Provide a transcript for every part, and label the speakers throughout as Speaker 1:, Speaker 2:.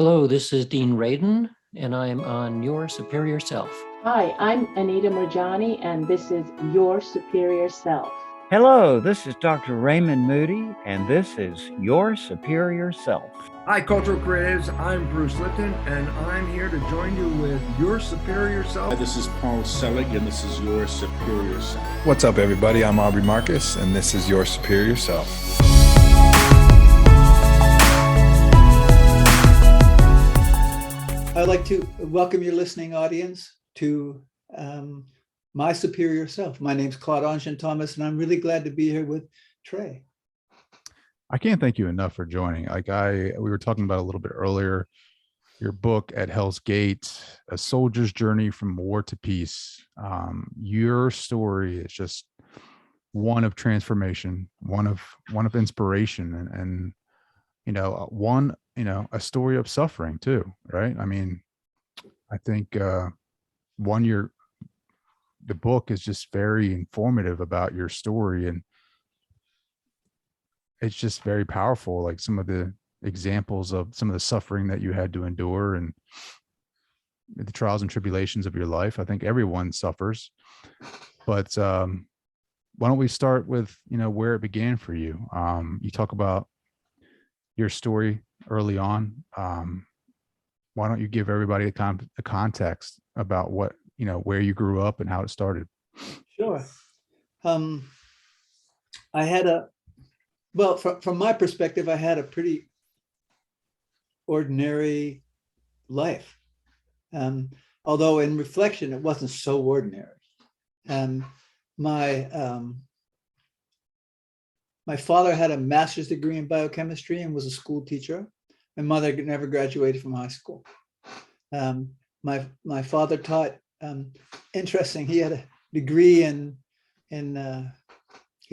Speaker 1: Hello, this is Dean Radin, and I'm on Your Superior Self.
Speaker 2: Hi, I'm Anita Murjani, and this is Your Superior Self.
Speaker 3: Hello, this is Dr. Raymond Moody, and this is Your Superior Self.
Speaker 4: Hi, Cultural Creatives. I'm Bruce Lipton, and I'm here to join you with Your Superior Self.
Speaker 5: This is Paul Selig, and this is Your Superior Self.
Speaker 6: What's up, everybody? I'm Aubrey Marcus, and this is Your Superior Self.
Speaker 7: I'd like to welcome your listening audience to My Superior Self. My name's Claude AnShin Thomas, and I'm really glad to be here with Trey.
Speaker 6: I can't thank you enough for joining. We were talking about a little bit earlier, your book At Hell's Gate, A Soldier's Journey from War to Peace. Your story is just one of transformation, one of inspiration, and a story of suffering too, right? I mean, I think the book is just very informative about your story, and it's just very powerful, like some of the examples of some of the suffering that you had to endure and the trials and tribulations of your life. I think everyone suffers, but why don't we start with where it began for you? You talk about your story early on. Why don't you give everybody a context about what where you grew up and how it started?
Speaker 7: Sure. From my perspective, I had a pretty ordinary life. Although in reflection, it wasn't so ordinary. My father had a master's degree in biochemistry and was a school teacher. My mother never graduated from high school. My father taught, interesting, he had a degree he had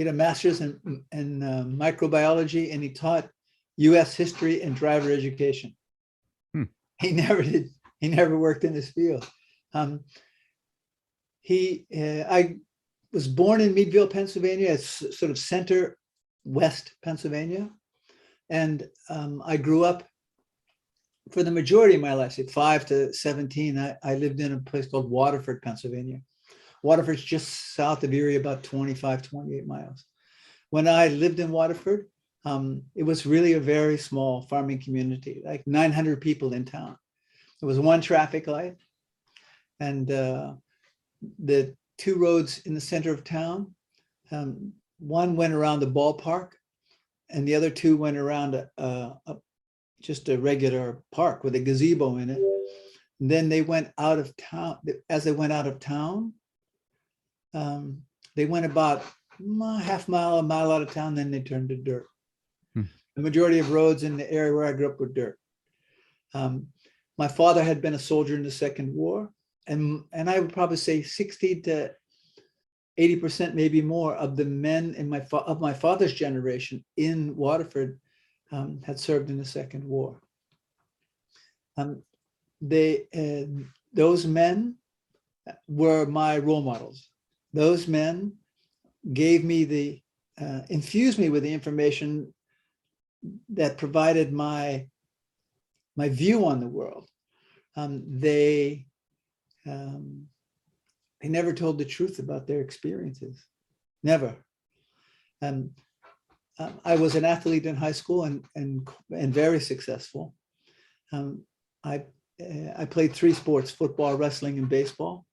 Speaker 7: a master's in microbiology, and he taught US history and driver education. He never worked in this field. I was born in Meadville, Pennsylvania. It's sort of center west Pennsylvania. And I grew up for the majority of my life, at 5 to 17, I lived in a place called Waterford, Pennsylvania. Waterford's just south of Erie, about 25, 28 miles. When I lived in Waterford, it was really a very small farming community, like 900 people in town. There was one traffic light, and the two roads in the center of town, one went around the ballpark, and the other two went around just a regular park with a gazebo in it. And then they went out of town. As they went out of town, they went about a mile out of town, then they turned to dirt. The majority of roads in the area where I grew up were dirt. My father had been a soldier in the Second War, and I would probably say 60 to 80%, maybe more, of the men in of my father's generation in Waterford had served in the Second War. Those men were my role models. Those men gave me infused me with the information that provided my view on the world. They never told the truth about their experiences, never. I was an athlete in high school and very successful. I played 3 sports: football, wrestling, and baseball.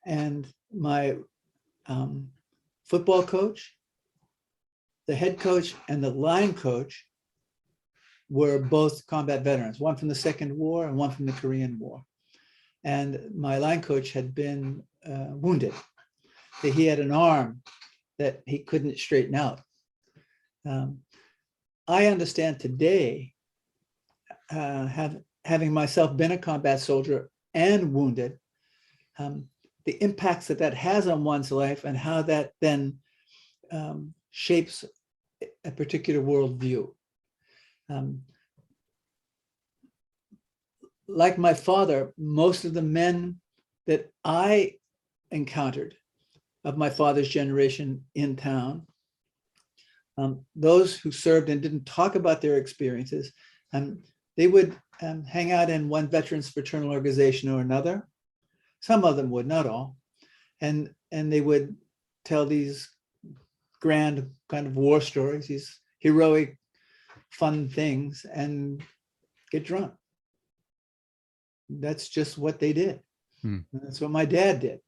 Speaker 7: And my football coach, the head coach, and the line coach were both combat veterans, one from the Second War and one from the Korean War. And my line coach had been wounded. He had an arm that he couldn't straighten out. I understand today, having myself been a combat soldier and wounded, the impacts that has on one's life and how that then shapes a particular worldview. Like my father, most of the men that I encountered of my father's generation in town, those who served and didn't talk about their experiences, they would hang out in one veterans fraternal organization or another. Some of them would, not all. And they would tell these grand kind of war stories, these heroic, fun things, and get drunk. That's just what they did. That's what my dad did.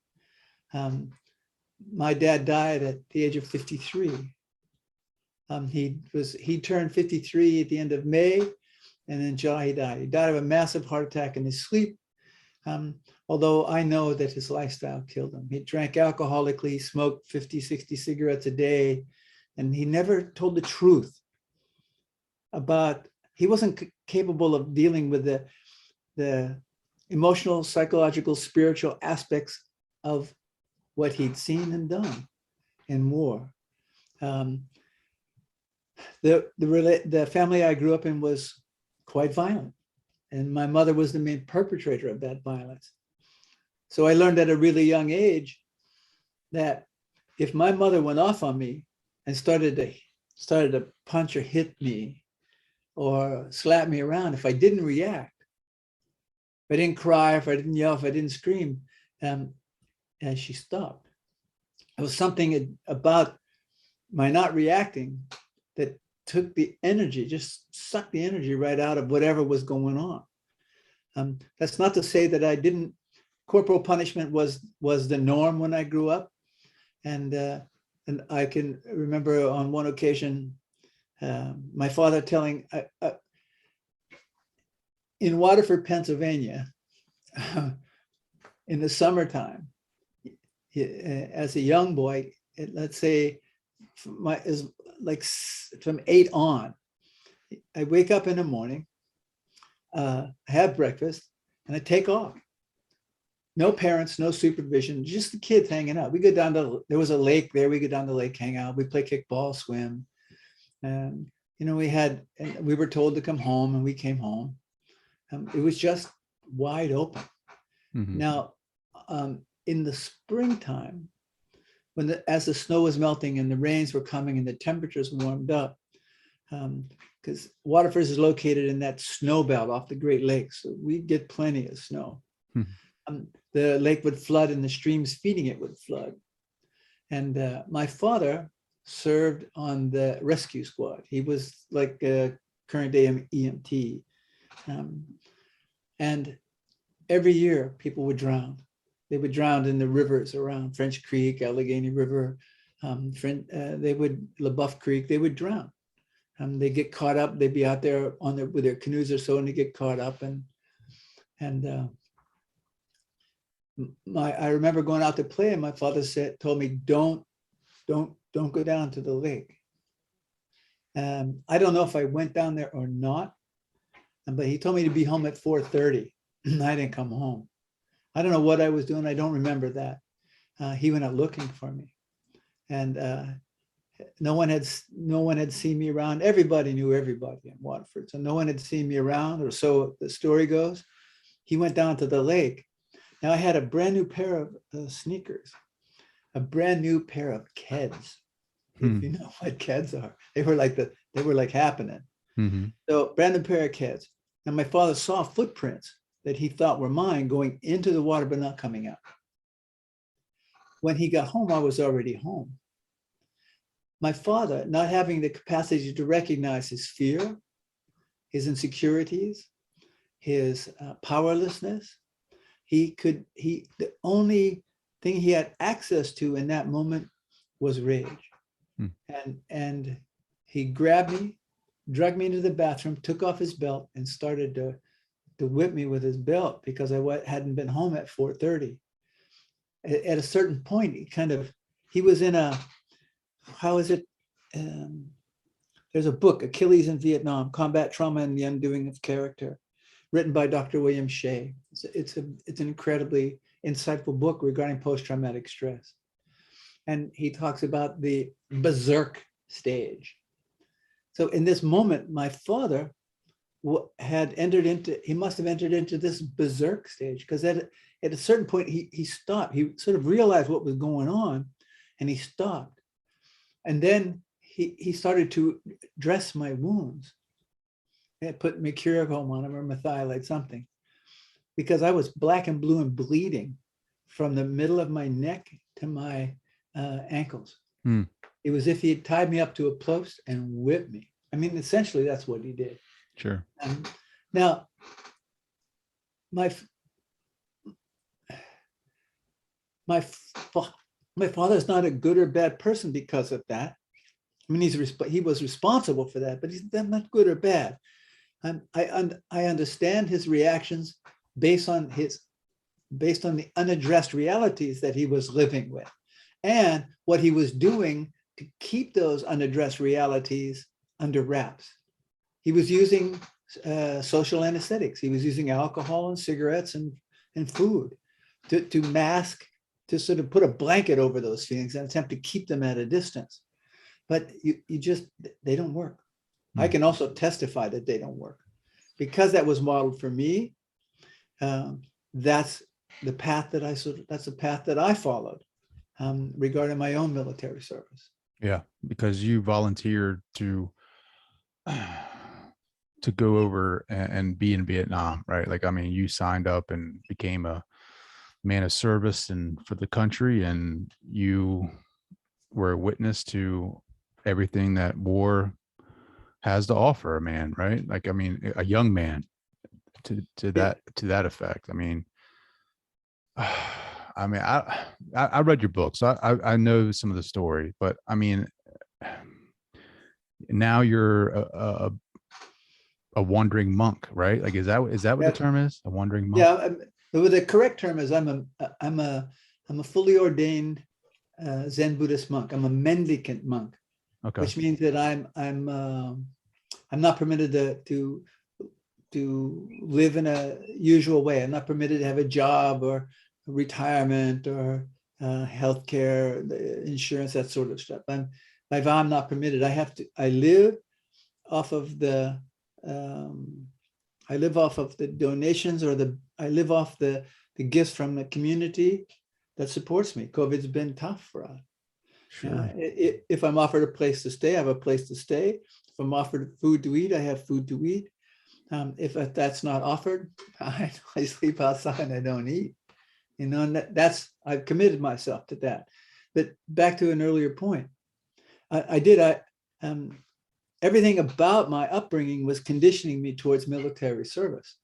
Speaker 7: My dad died at the age of 53. He turned 53 at the end of May, and in July he died. He died of a massive heart attack in his sleep. Although I know that his lifestyle killed him. He drank alcoholically, smoked 50, 60 cigarettes a day, and he never told the truth about, he wasn't capable of dealing with the emotional, psychological, spiritual aspects of what he'd seen and done in war. The family I grew up in was quite violent, and my mother was the main perpetrator of that violence. So I learned at a really young age that if my mother went off on me and started to punch or hit me or slap me around, if I didn't react, if I didn't cry, if I didn't yell, if I didn't scream, and she stopped. It was something about my not reacting that took the energy, just sucked the energy right out of whatever was going on. That's not to say that I didn't. Corporal punishment was the norm when I grew up, and I can remember on one occasion my father telling in Waterford, Pennsylvania, in the summertime, as a young boy, let's say from 8 on, I wake up in the morning, have breakfast, and I take off. No parents, no supervision, just the kids hanging out. We go down to, there was a lake there, we go down to the lake, hang out, we play kickball, swim. And, we were told to come home, and we came home. It was just wide open. Now, in the springtime, as the snow was melting and the rains were coming and the temperatures warmed up, because Waterford is located in that snow belt off the Great Lakes, so we get plenty of snow. The lake would flood and the streams feeding it would flood. And my father served on the rescue squad. He was like a current day EMT. And every year people would drown. They would drown in the rivers around French Creek, Allegheny River, LaBeouf Creek, they would drown. They get caught up, they'd be out there with their canoes or so, and they get caught up. I remember going out to play, and my father told me, don't go down to the lake. I don't know if I went down there or not, but he told me to be home at 4:30. I didn't come home. I don't know what I was doing. I don't remember that. He went out looking for me, and no one had seen me around. Everybody knew everybody in Waterford, so no one had seen me around, or so the story goes. He went down to the lake. Now I had a brand new pair of sneakers, a brand new pair of Keds. If you know what Keds are, they were like happening. So brand new pair of Keds. And my father saw footprints that he thought were mine going into the water, but not coming out. When he got home, I was already home. My father, not having the capacity to recognize his fear, his insecurities, his powerlessness, the only thing he had access to in that moment was rage. And he grabbed me, dragged me into the bathroom, took off his belt, and started to whip me with his belt because I hadn't been home at 4:30. At a certain point, he was in a, how is it? There's a book, Achilles in Vietnam, Combat Trauma and the Undoing of Character, written by Dr. William Shea. It's an incredibly insightful book regarding post-traumatic stress. And he talks about the berserk stage. So in this moment, my father he must have entered into this berserk stage, because at a certain point, he stopped. He sort of realized what was going on, and he stopped. And then he started to dress my wounds. They had put mercurochrome on them or methylate, something, because I was black and blue and bleeding from the middle of my neck to my ankles.
Speaker 6: Hmm.
Speaker 7: It was as if he had tied me up to a post and whipped me. I mean, essentially, that's what he did.
Speaker 6: Sure.
Speaker 7: Now, my father's not a good or bad person because of that. I mean, he was responsible for that, but he's not good or bad. I understand his reactions based on the unaddressed realities that he was living with, and what he was doing to keep those unaddressed realities under wraps. He was using social anesthetics. He was using alcohol and cigarettes and food to mask, to sort of put a blanket over those feelings and attempt to keep them at a distance. But they don't work. I can also testify that they don't work. Because that was modeled for me, that's the path that I followed regarding my own military service.
Speaker 6: Yeah, because you volunteered to go over and be in Vietnam, right? Like, I mean, you signed up and became a man of service and for the country, and you were a witness to everything that war has to offer a man, right? Like, I mean, a young man to that effect. I mean, I read your book, so I know some of the story, but I mean, now you're a wandering monk, right? Like, is that what the term is? A wandering monk?
Speaker 7: Yeah, the correct term is I'm a fully ordained Zen Buddhist monk. I'm a mendicant monk,
Speaker 6: Okay.
Speaker 7: which means that I'm not permitted to live in a usual way. I'm not permitted to have a job or retirement or healthcare, insurance, that sort of stuff. By vow, I'm not permitted. I live off of the donations, or I live off the gifts from the community that supports me. COVID's been tough for us.
Speaker 6: Sure.
Speaker 7: If I'm offered a place to stay, I have a place to stay. If I'm offered food to eat, I have food to eat. If that's not offered, I sleep outside and I don't eat. You know, and I've committed myself to that. But back to an earlier point, everything about my upbringing was conditioning me towards military service.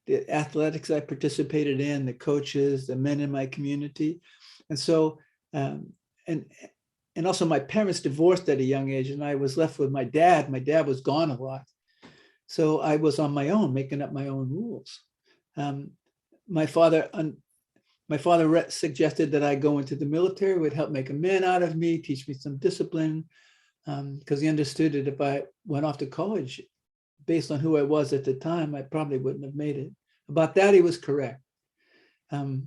Speaker 7: The athletics I participated in, the coaches, the men in my community. And so, and also my parents divorced at a young age, and I was left with my dad. My dad was gone a lot. So I was on my own, making up my own rules. My father suggested that I go into the military. It would help make a man out of me, teach me some discipline, because he understood that if I went off to college, based on who I was at the time, I probably wouldn't have made it. About that, he was correct. I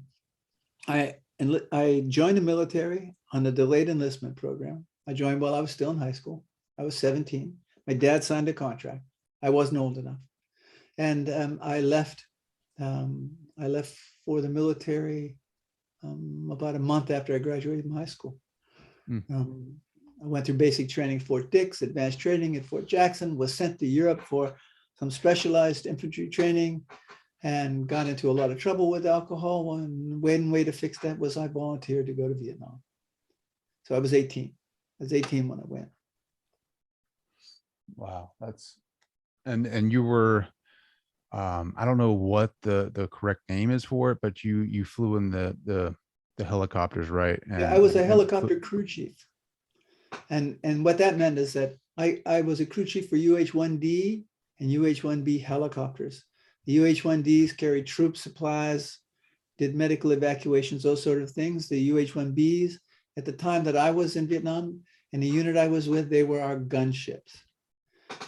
Speaker 7: joined the military on the delayed enlistment program. I joined while I was still in high school. I was 17. My dad signed a contract. I wasn't old enough. And I left for the military about a month after I graduated from high school. I went through basic training at Fort Dix, advanced training at Fort Jackson, was sent to Europe for some specialized infantry training, and got into a lot of trouble with alcohol. And one way to fix that was I volunteered to go to Vietnam. So I was 18. I was 18 when I went.
Speaker 6: Wow, and you were, I don't know what the correct name is for it, but you flew in the helicopters, right? And,
Speaker 7: yeah, I was a helicopter crew chief. And what that meant is that I was a crew chief for UH-1D and UH-1B helicopters. The UH-1Ds carried troop supplies, did medical evacuations, those sort of things. The UH-1Bs, at the time that I was in Vietnam and the unit I was with, they were our gunships.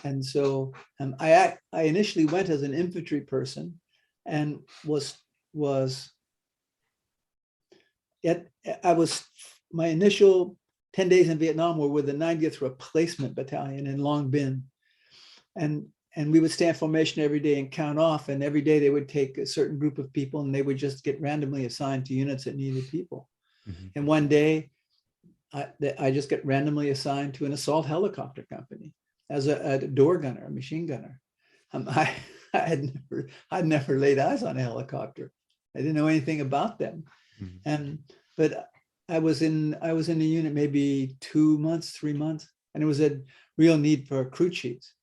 Speaker 7: And so I initially went as an infantry person, and my initial 10 days in Vietnam were with the 90th Replacement Battalion in Long Binh. And we would stand formation every day and count off. And every day they would take a certain group of people and they would just get randomly assigned to units that needed people. Mm-hmm. And one day I just get randomly assigned to an assault helicopter company as a door gunner, a machine gunner. I I'd never laid eyes on a helicopter. I didn't know anything about them. But I was in the unit maybe 2 months, 3 months, and it was a real need for crew chiefs.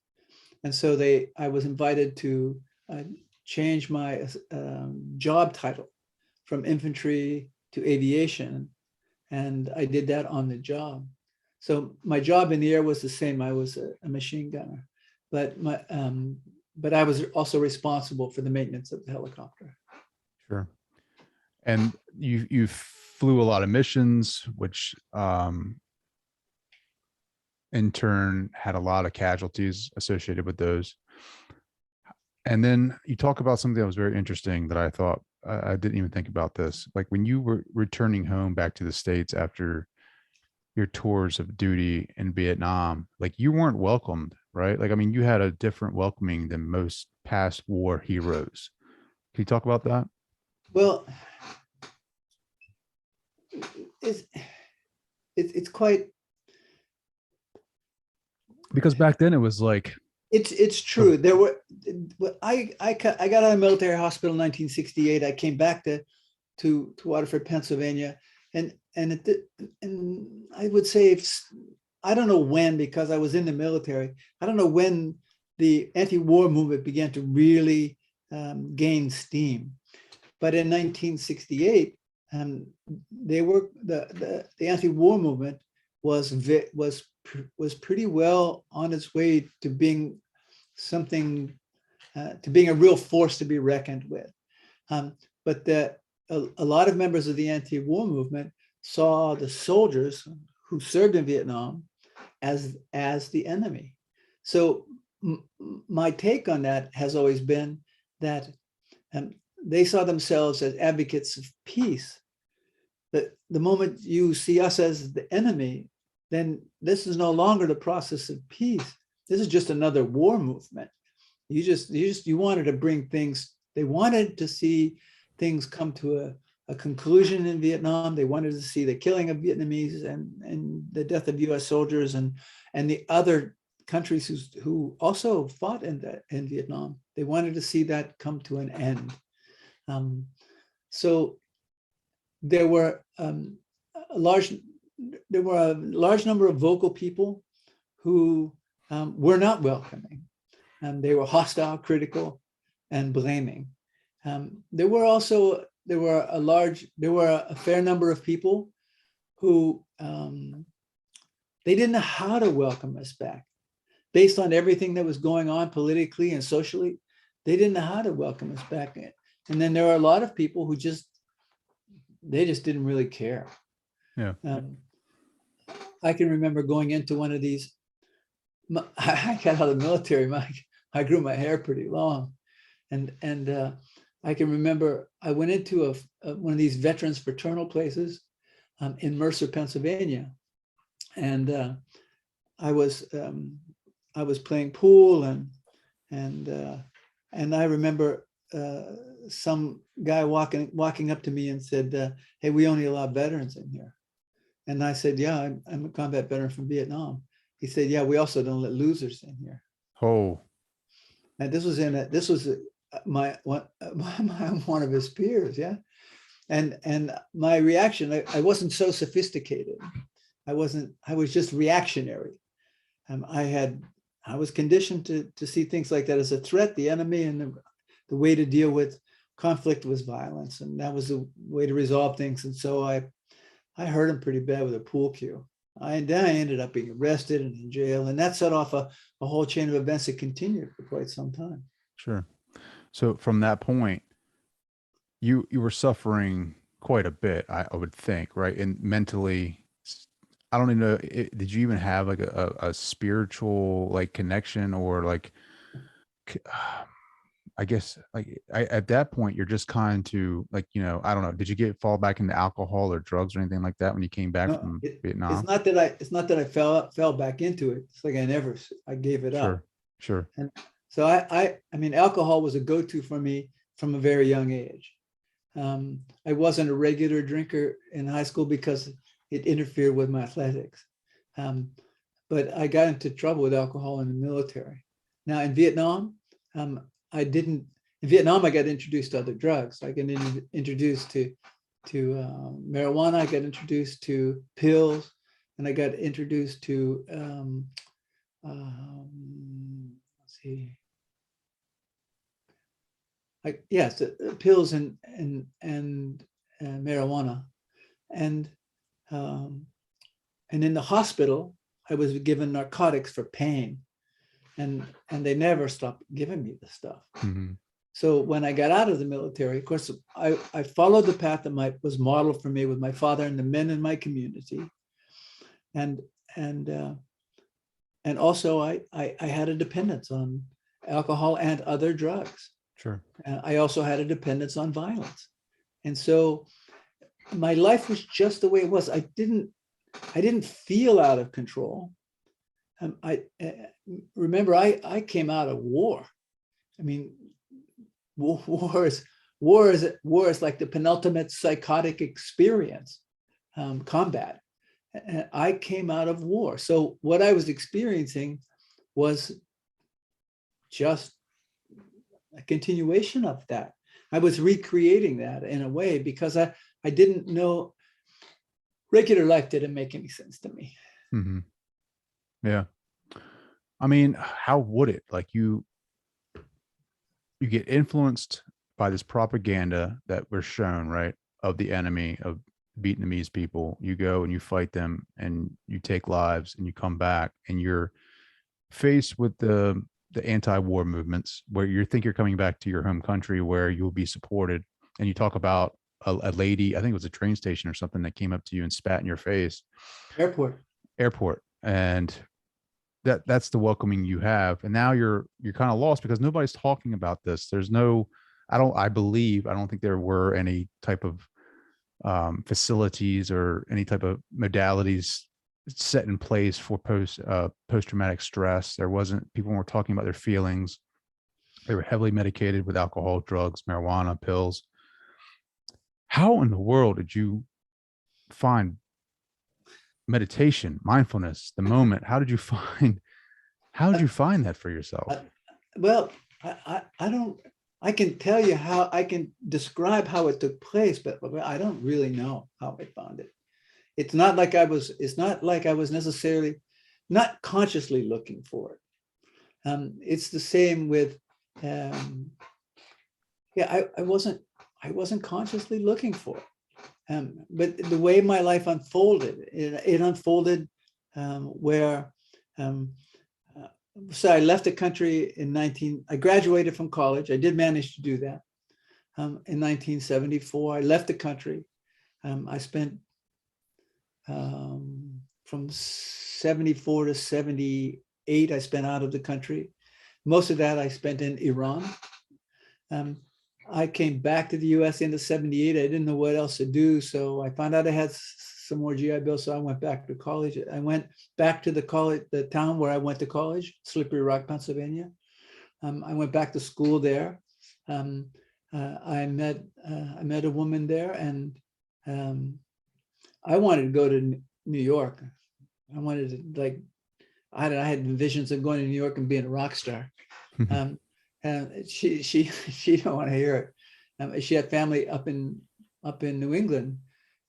Speaker 7: And so I was invited to change my job title from infantry to aviation. And I did that on the job. So my job in the air was the same. I was a machine gunner, but I was also responsible for the maintenance of the helicopter.
Speaker 6: Sure. And you flew a lot of missions, which in turn had a lot of casualties associated with those. And then you talk about something that was very interesting that I thought, I didn't even think about this. Like when you were returning home back to the States after your tours of duty in Vietnam, like you weren't welcomed, right? Like, I mean, you had a different welcoming than most past war heroes. Can you talk about that?
Speaker 7: Well, it's quite,
Speaker 6: because back then it was like,
Speaker 7: it's true. There were, I got out of the military hospital in 1968. I came back to Waterford, Pennsylvania, and I would say, I don't know when, because I was in the military, I don't know when the anti-war movement began to really gain steam. But in 1968, the anti-war movement was pretty well on its way to being something, to being a real force to be reckoned with. But a lot of members of the anti-war movement saw the soldiers who served in Vietnam as the enemy. So my take on that has always been that they saw themselves as advocates of peace. But the moment you see us as the enemy, then this is no longer the process of peace. This is just another war movement. You wanted to bring things, they wanted to see things come to a conclusion in Vietnam. They wanted to see the killing of Vietnamese and the death of US soldiers and the other countries who also fought in Vietnam. They wanted to see that come to an end. So there were a large number of vocal people who were not welcoming. They were hostile, critical, and blaming. There were a fair number of people who they didn't know how to welcome us back. Based on everything that was going on politically and socially, they didn't know how to welcome us back. And then there are a lot of people who just didn't really care.
Speaker 6: Yeah.
Speaker 7: I can remember going into one of these. I got out of the military. I grew my hair pretty long, and I can remember I went into one of these veterans fraternal places in Mercer, Pennsylvania, and I was playing pool and I remember some guy walking up to me and said, "Hey, we only allow veterans in here." And I said, "Yeah, I'm a combat veteran from Vietnam." He said, "Yeah, we also don't let losers in here."
Speaker 6: oh,
Speaker 7: And this was one of his peers, yeah. And my reaction, I wasn't so sophisticated. I was just reactionary. I was conditioned to see things like that as a threat, the enemy, and the way to deal with conflict was violence, and that was the way to resolve things. And so I hurt him pretty bad with a pool cue. Then I ended up being arrested and in jail, and that set off a whole chain of events that continued for quite some time.
Speaker 6: sure. So from that point, you were suffering quite a bit, I would think, right? And mentally, I don't even know, did you even have like a spiritual like connection, or like, I guess like at that point, you're just kind to like, I don't know, did you fall back into alcohol or drugs or anything like that when you came back from Vietnam?
Speaker 7: It's not that I fell back into it. It's like I gave it up.
Speaker 6: Sure.
Speaker 7: And so I mean, alcohol was a go-to for me from a very young age. I wasn't a regular drinker in high school because it interfered with my athletics. But I got into trouble with alcohol in the military. Now in Vietnam, I didn't, in Vietnam, I got introduced to other drugs. I got introduced to marijuana, I got introduced to pills, and I got introduced to, let's see, yes, pills and marijuana. And in the hospital, I was given narcotics for pain, and they never stopped giving me the stuff.
Speaker 6: Mm-hmm.
Speaker 7: So when I got out of the military, of course, I followed the path that was modeled for me with my father and the men in my community, and also I had a dependence on alcohol and other drugs.
Speaker 6: Sure.
Speaker 7: I also had a dependence on violence, and so my life was just the way it was. I didn't feel out of control. I remember I came out of war. I mean, war is like the penultimate psychotic experience, combat. And I came out of war. So what I was experiencing was just a continuation of that. I was recreating that in a way because I didn't know, regular life didn't make any sense to me.
Speaker 6: Mm-hmm. Yeah. I mean, how would it? Like you get influenced by this propaganda that we're shown, right, of the enemy, of Vietnamese people. You go and you fight them and you take lives and you come back and you're faced with the anti-war movements where you think you're coming back to your home country where you'll be supported. And you talk about a lady, I think it was a train station or something, that came up to you and spat in your face. Airport. And that's the welcoming you have. And now you're kind of lost because nobody's talking about this. There's no, I don't think there were any type of facilities or any type of modalities set in place for post-traumatic stress. There wasn't, people weren't talking about their feelings. They were heavily medicated with alcohol, drugs, marijuana, pills. How in the world did you find meditation, mindfulness, the moment? How did you find that for yourself?
Speaker 7: Well, I can tell you how, I can describe how it took place, but I don't really know how I found it. It's not like I was necessarily not consciously looking for it. It's the same with, I wasn't consciously looking for it. But the way my life unfolded, it unfolded where, so I left the country I graduated from college. I did manage to do that. In 1974, I left the country. I spent from 74 to 78, I spent out of the country. Most of that I spent in Iran. I came back to the US into 78. I didn't know what else to do. So I found out I had some more GI Bill. So I went back to college. I went back to the town where I went to college, Slippery Rock, Pennsylvania. I went back to school there. I met a woman there, and I wanted to go to New York. I wanted to, like, I had visions of going to New York and being a rock star. And she don't want to hear it. She had family up in New England,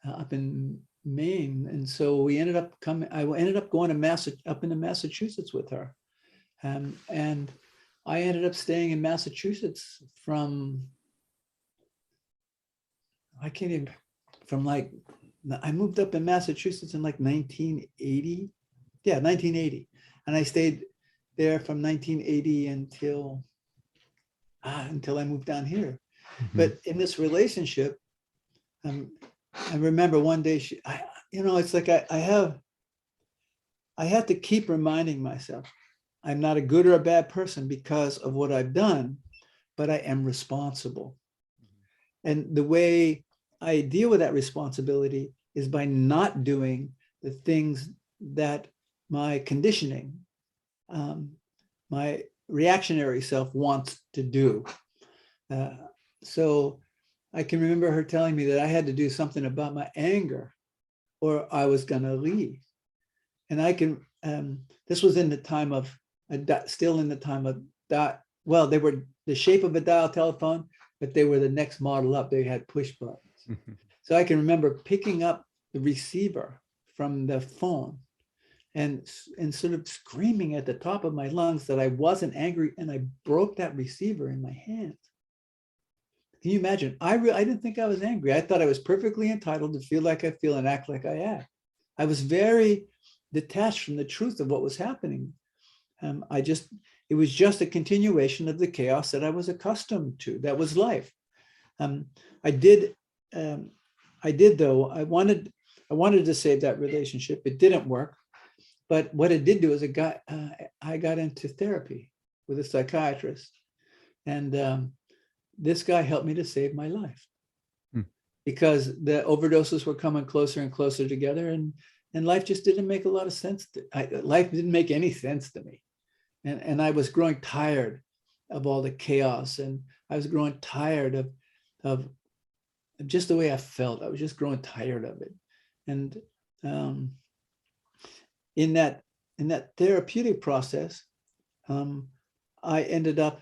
Speaker 7: up in Maine, and so we ended up coming. I ended up going to up into Massachusetts with her, and I ended up staying in Massachusetts from I moved up in Massachusetts in like 1980. Yeah, 1980, and I stayed there from 1980 until I moved down here. Mm-hmm. But in this relationship, I remember one day it's like I have to keep reminding myself, I'm not a good or a bad person because of what I've done, but I am responsible. And the way I deal with that responsibility is by not doing the things that my conditioning, my reactionary self wants to do. So I can remember her telling me that I had to do something about my anger or I was going to leave. And this was in the time of, still in the time of well, they were the shape of a dial telephone, but they were the next model up. They had push buttons. So I can remember picking up the receiver from the phone and sort of screaming at the top of my lungs that I wasn't angry, and I broke that receiver in my hands. Can you imagine? I didn't think I was angry. I thought I was perfectly entitled to feel like I feel and act like I act. I was very detached from the truth of what was happening. It was just a continuation of the chaos that I was accustomed to. That was life. I did though. I wanted to save that relationship. It didn't work. But what it did do is I got into therapy with a psychiatrist, and this guy helped me to save my life, because the overdoses were coming closer and closer together, and life just didn't make a lot of sense. Life didn't make any sense to me, and I was growing tired of all the chaos, and I was growing tired of just the way I felt. I was just growing tired of it, and in that therapeutic process, I ended up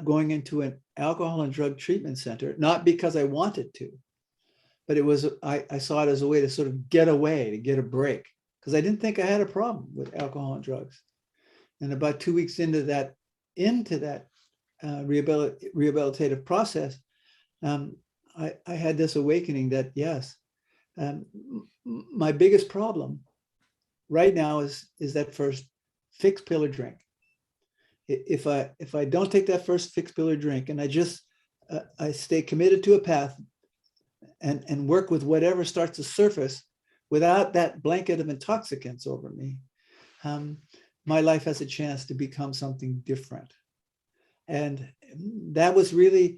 Speaker 7: going into an alcohol and drug treatment center, not because I wanted to, but it was I saw it as a way to sort of get away, to get a break, because I didn't think I had a problem with alcohol and drugs. And about 2 weeks into that rehabilitative process, I had this awakening that yes, my biggest problem right now is that first fixed pill or drink. If I don't take that first fixed pill or drink, and I stay committed to a path and work with whatever starts to surface without that blanket of intoxicants over me, my life has a chance to become something different. And that was the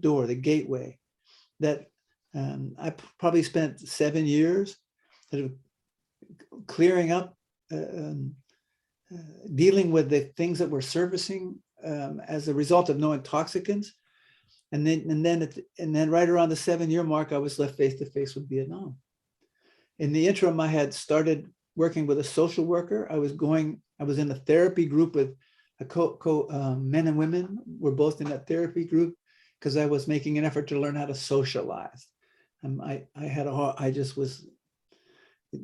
Speaker 7: door, the gateway that I probably spent 7 years sort of clearing up, dealing with the things that were surfacing as a result of no intoxicants. And then right around the 7-year mark, I was left face to face with Vietnam. In the interim, I had started working with a social worker. I was in a therapy group with men and women were both in that therapy group, because I was making an effort to learn how to socialize.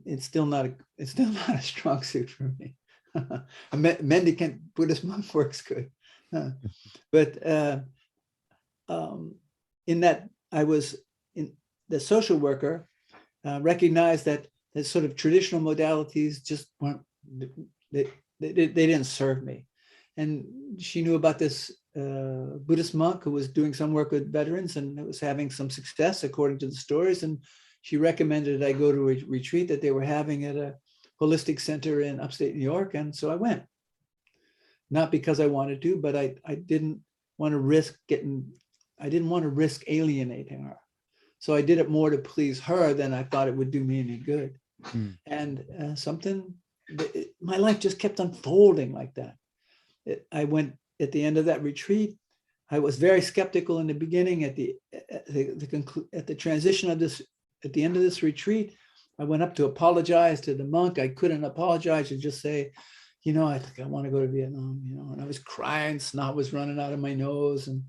Speaker 7: It's still not a strong suit for me. A mendicant Buddhist monk works good. But in that, I was in the social worker, recognized that the sort of traditional modalities just weren't, they didn't serve me. And she knew about this Buddhist monk who was doing some work with veterans and was having some success according to the stories. And she recommended I go to a retreat that they were having at a holistic center in upstate New York. And so I went, not because I wanted to, but I didn't want to risk alienating her. So I did it more to please her than I thought it would do me any good. And my life just kept unfolding like that. I went at the end of that retreat. I was very skeptical in the beginning. At the transition of this, at the end of this retreat, I went up to apologize to the monk. I couldn't apologize and just say, I think I want to go to Vietnam, and I was crying, snot was running out of my nose. And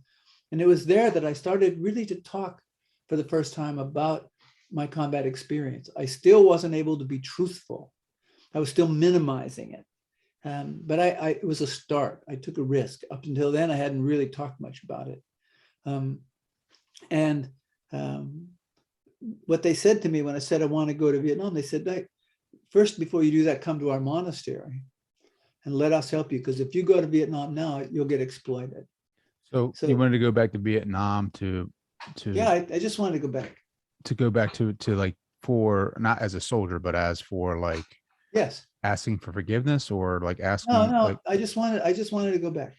Speaker 7: it was there that I started really to talk for the first time about my combat experience. I still wasn't able to be truthful. I was still minimizing it. But it was a start. I took a risk. Up until then, I hadn't really talked much about it. What they said to me when I said I want to go to Vietnam, they said, first, before you do that, come to our monastery and let us help you. Because if you go to Vietnam now, you'll get exploited.
Speaker 6: So you wanted to go back to Vietnam to
Speaker 7: yeah, I just wanted to go back.
Speaker 6: To go back to like, for not as a soldier, but as for like,
Speaker 7: yes,
Speaker 6: asking for forgiveness, or like asking.
Speaker 7: No,
Speaker 6: like,
Speaker 7: I just wanted to go back.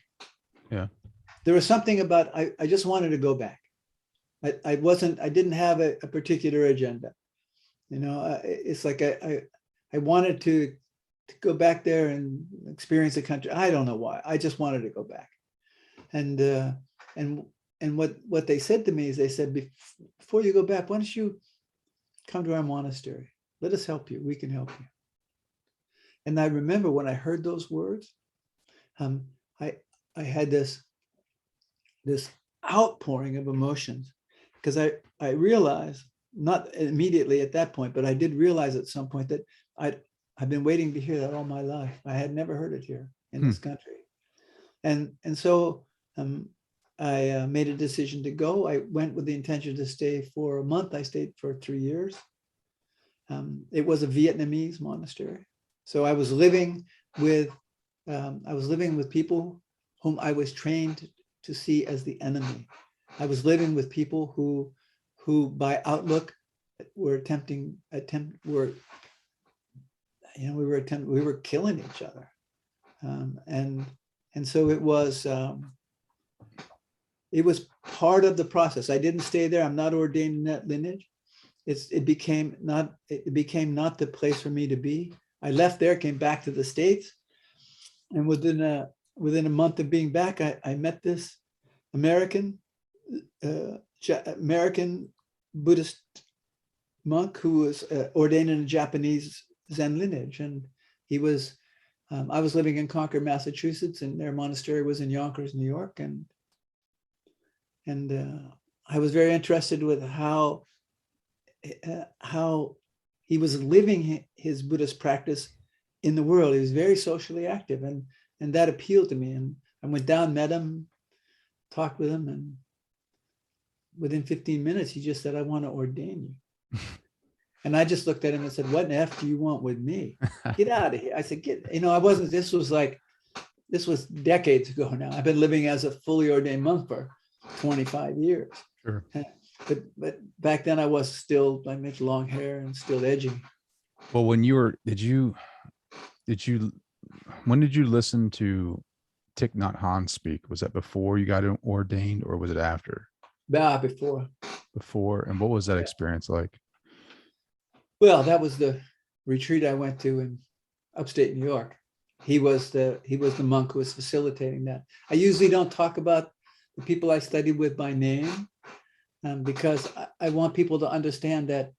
Speaker 6: Yeah.
Speaker 7: There was something about, I just wanted to go back. I didn't have a particular agenda. It's like I wanted to go back there and experience the country. I don't know why. I just wanted to go back. And what they said to me is, they said, before you go back, why don't you come to our monastery? Let us help you. We can help you. And I remember when I heard those words, um, I had this outpouring of emotions, because I realized, not immediately at that point, but I did realize at some point that I've been waiting to hear that all my life. I had never heard it here in this country. And so I made a decision to go. I went with the intention to stay for a month. I stayed for 3 years. It was a Vietnamese monastery. So I was living with people whom I was trained to see as the enemy. I was living with people who by outlook were we were killing each other. And so it was part of the process. I didn't stay there. I'm not ordained in that lineage. It became not the place for me to be. I left there, came back to the States, and within a month of being back, I met this American Buddhist monk who was ordained in a Japanese Zen lineage, and he was. I was living in Concord, Massachusetts, and their monastery was in Yonkers, New York, and I was very interested with how he was living his Buddhist practice in the world. He was very socially active, and that appealed to me. And I went down, met him, talked with him, and within 15 minutes, he just said, "I want to ordain you." And I just looked at him and said, "What in F do you want with me? Get out of here." I said, this was decades ago now. I've been living as a fully ordained monk for 25 years.
Speaker 6: Sure.
Speaker 7: But back then I was still, I had long hair and still edgy.
Speaker 6: Well, when did you listen to Thich Nhat Hanh speak? Was that before you got ordained, or was it after?
Speaker 7: Before.
Speaker 6: Before. And what was that experience like?
Speaker 7: Well, that was the retreat I went to in upstate New York. He was the monk who was facilitating that. I usually don't talk about the people I studied with by name, because I want people to understand that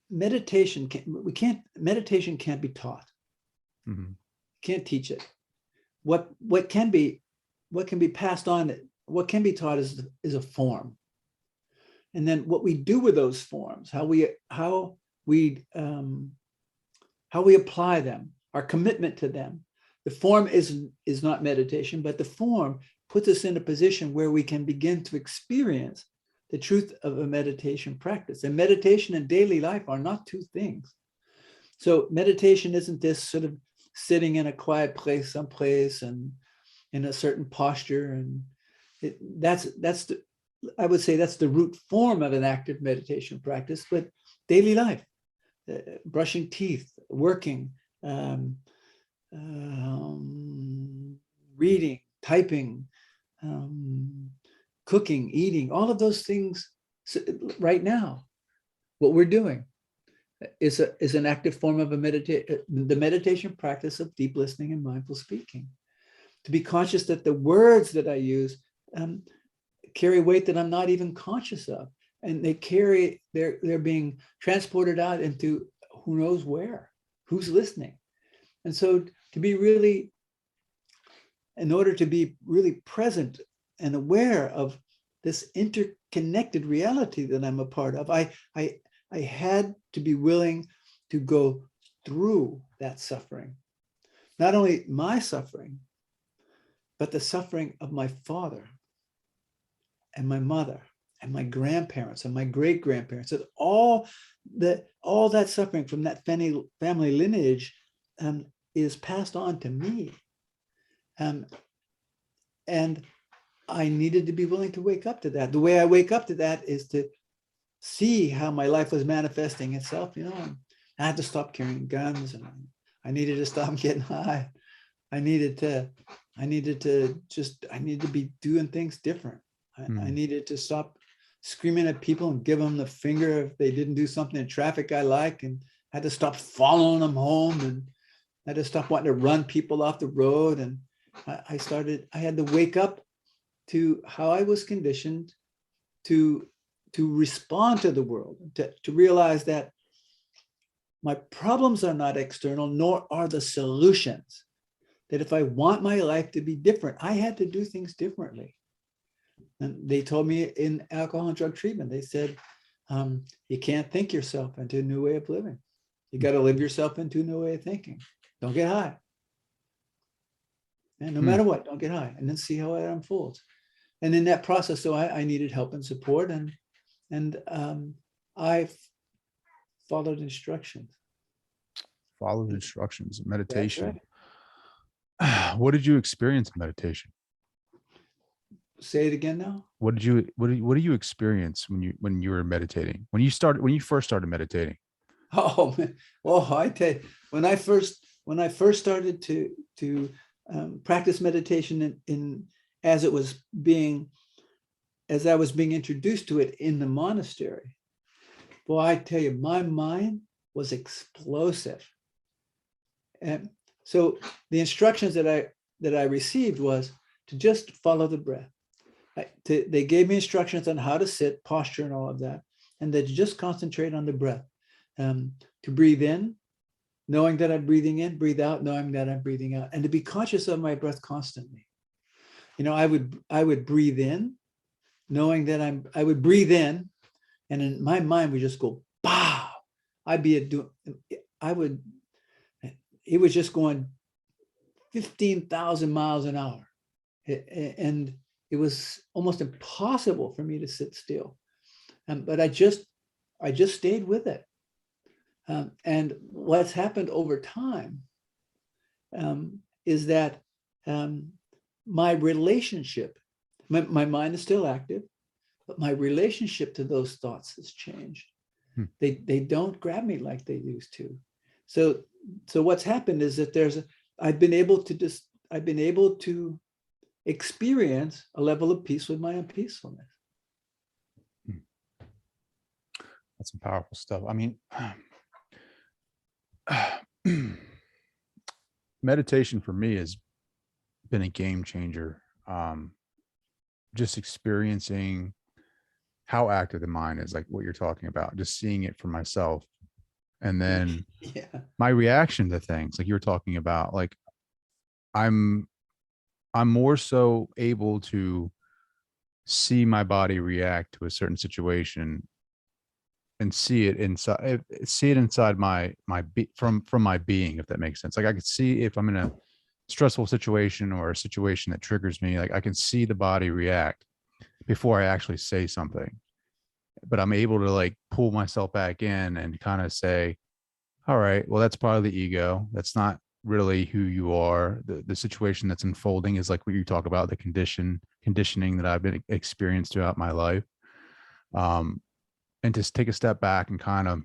Speaker 7: meditation can't be taught.
Speaker 6: Mm-hmm.
Speaker 7: Can't teach it. What can be passed on, what can be taught is a form. And then what we do with those forms, how we apply them, our commitment to them. The form is not meditation, but the form puts us in a position where we can begin to experience the truth of a meditation practice. And meditation and daily life are not two things. So meditation isn't this sort of sitting in a quiet place, someplace, and in a certain posture. And I would say that's the root form of an active meditation practice. But daily life, brushing teeth, working, reading, typing, cooking, eating, all of those things right now, what we're doing is an active form of the meditation practice of deep listening and mindful speaking. To be conscious that the words that I use carry weight that I'm not even conscious of, and they're being transported out into who knows where, who's listening. And so in order to be really present and aware of this interconnected reality that I'm a part of, I had to be willing to go through that suffering. Not only my suffering, but the suffering of my father and my mother and my grandparents and my great-grandparents, and all that suffering from that family lineage is passed on to me. And I needed to be willing to wake up to that. The way I wake up to that is to see how my life was manifesting itself. I had to stop carrying guns, and I needed to stop getting high. I needed to be doing things different. I needed to stop screaming at people and give them the finger if they didn't do something in traffic I like, and I had to stop following them home, and I had to stop wanting to run people off the road. And I had to wake up to how I was conditioned to respond to the world, to realize that my problems are not external, nor are the solutions. That if I want my life to be different, I had to do things differently. And they told me in alcohol and drug treatment, they said, you can't think yourself into a new way of living. You got to live yourself into a new way of thinking. Don't get high. And no matter what, don't get high, and then see how it unfolds. And in that process, so I needed help and support, and I followed instructions.
Speaker 6: Followed instructions,
Speaker 7: That's
Speaker 6: meditation.
Speaker 7: right.
Speaker 6: What did you experience in meditation?
Speaker 7: Say it again now.
Speaker 6: What do you experience when you were meditating? When you first started meditating?
Speaker 7: Oh, man. Oh, I tell you, when I first started to practice meditation as I was being introduced to it in the monastery, boy, I tell you, my mind was explosive. And so the instructions that I received was to just follow the breath. They gave me instructions on how to sit, posture, and all of that, and that just concentrate on the breath. To breathe in, knowing that I'm breathing in, breathe out, knowing that I'm breathing out, and to be conscious of my breath constantly. You know, I would breathe in, knowing that I would breathe in, and in my mind would just go, "Pow!" It was just going 15,000 miles an hour, and it was almost impossible for me to sit still. But I just stayed with it. And what's happened over time is that my relationship, my mind is still active, but my relationship to those thoughts has changed. They don't grab me like they used to. So what's happened is that I've been able to experience a level of peace with my unpeacefulness.
Speaker 6: That's some powerful stuff. I mean, meditation for me has been a game changer. Just experiencing how active the mind is, like what you're talking about, just seeing it for myself. And then my reaction to things, like you were talking about, like I'm more so able to see my body react to a certain situation and see it inside from my being, if that makes sense. Like I could see if I'm in a stressful situation or a situation that triggers me, like I can see the body react before I actually say something. But I'm able to like pull myself back in and kind of say, all right, well, that's part of the ego. That's not really who you are. The situation that's unfolding is like what you talk about, the conditioning that I've been experienced throughout my life. And just take a step back and kind of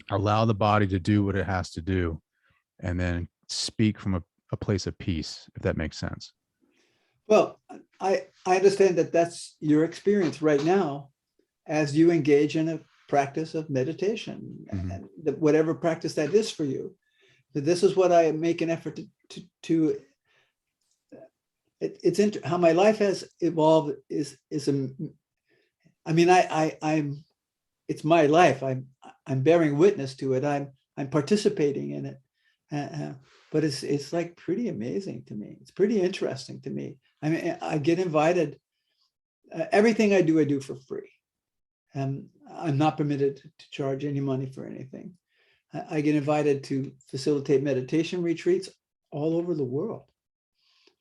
Speaker 6: allow the body to do what it has to do, and then speak from a place of peace, if that makes sense.
Speaker 7: Well, I understand that that's your experience right now as you engage in a practice of meditation, and whatever practice that is for you. That this is what I make an effort to it's how my life has evolved I'm it's my life. I'm bearing witness to it. I'm participating in it. But it's like pretty amazing to me. It's pretty interesting to me. I mean, I get invited. Everything I do for free. I'm not permitted to charge any money for anything. I get invited to facilitate meditation retreats all over the world.